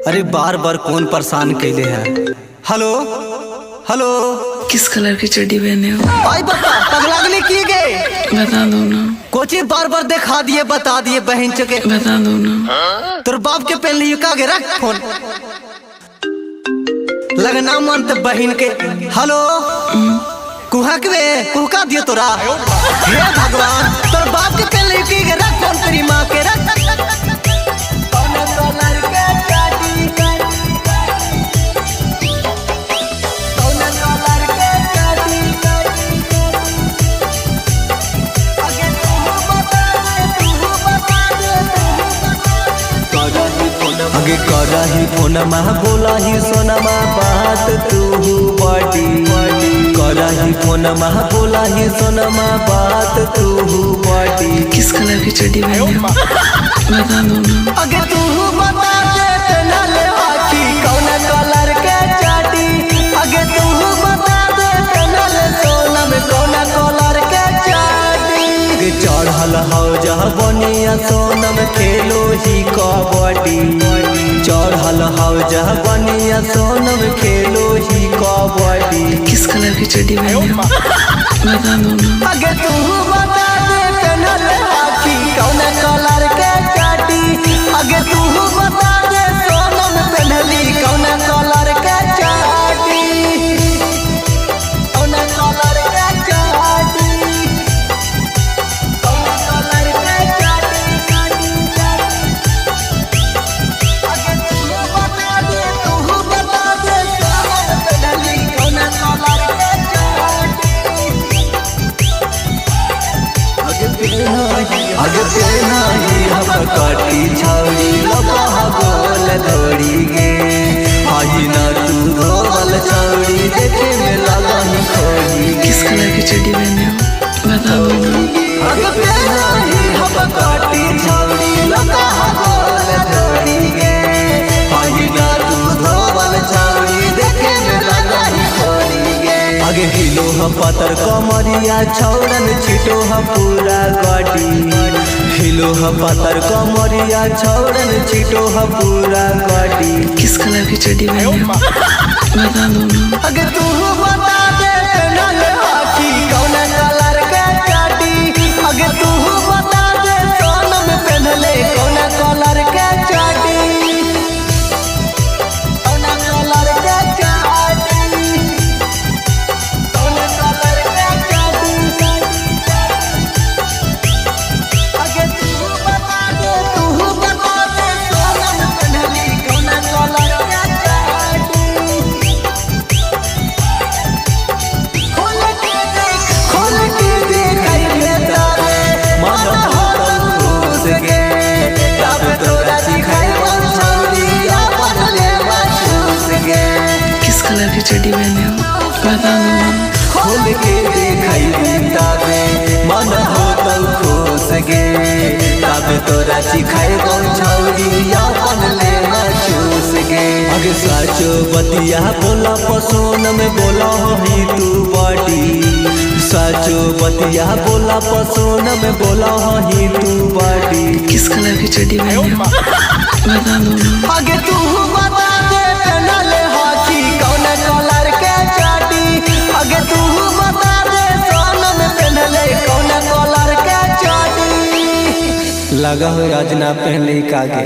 अरे बार बार कौन परेशान कैले है। हेलो हेलो, किस कलर की चड्डी पहने हो? आई बता, पगलागनी की गए? बता दो ना। कोची बार बार दिखा दिए, बता दिए बहन चके। बता दो ना। तोर बाप के पहन लियो का गे, रख फोन। लगना मन तो बहन के। हेलो कुहा के कुहका दियो तोरा। हे भगवान, तोर बाप के पहन लियो की गे, रख फोन तेरी माँ के, रख। आगे करही फोनमा बोलाही सोनमा बात तू बड़ी, करही फोनमा बोलाही सोनमा बात तू बड़ी। किस कलर की चड्डी पहने हो? बता दो ना। आगे तू बता दे ना ले हाथी कौन कलर के चाटी। आगे तू बता दे ना ले सोना में कौन कलर के चाटी। चढ़ल हो जा बनिया सोना में खेलो ही कबड्डी। चढ़ल हो जा बनिया सोना में खेलो ही कबड्डी। किस कलर की चड्डी पहने हो? बता दो ना। आगे तू बता दे ना ले हाथी कौन कलर के चाटी। आगे तू बता दे सोना में पहनली कौन कलर के चाटी। कौन कलर के चाटी, कौन कलर के चाटी। आगे तू बता दे सोना में पहनली कौन कलर के चाटी। आगे पेना ही हम काटी छाड़ी लबा गोल दौड़ी गे। आई ना तू धोवल छाड़ी देखे में लगा ही खोड़ी। किस कलर की चड्डी पहने हो? बता दो ना। आगे पेना ही हम काटी छाड़ी लबा गोल दौड़ी गे। आई ना तू धोवल छाड़ी देखे में लगा ही खोड़ी गे। आगे हिलो हम पतर कमरिया छौड़न छिटो हम पूरा गाड़ी। हिलो हम पतर कमरिया छौड़न छिटो हम पूरा गाड़ी। किस कलर की चड्डी पहने हो? बता दो ना। आगे तू बता दे ना ले हाथी कौन कलर के चाटी। आगे तू बता दे सोना में पहनले कौन कलर के चाटी। कौन कलर के चाटी, कौन कलर के चाटी। आगे तू बता दे सोना में पहनली कौन कलर के चाटी। खोल के देखाई बेटा रे मन होतल खुश गे। तब तोरा दिखाई मन छौरी अपन लेवा चूस गे। किस कलर की चड्डी पहने हो? बता दो ना। खोल के देखाई बेटा रे मन होतल खुश गे। तब तोरा दिखाई मन छौरी अपन लेवा चूस गे। आगे साचो बतिया बोला पसोन में बोला ही तू बड़ी। साचो बतिया बोला पसोन में बोला ही तू बड़ी। किस कलर की चड्डी पहने हो? बता दो ना। आगे तू बता दे ना ले हाथी कौन कलर के चाटी। आगे तू बता दे सोना में पहनले कौन कलर के चाटी। लगा हो आज ना पहनले कागे।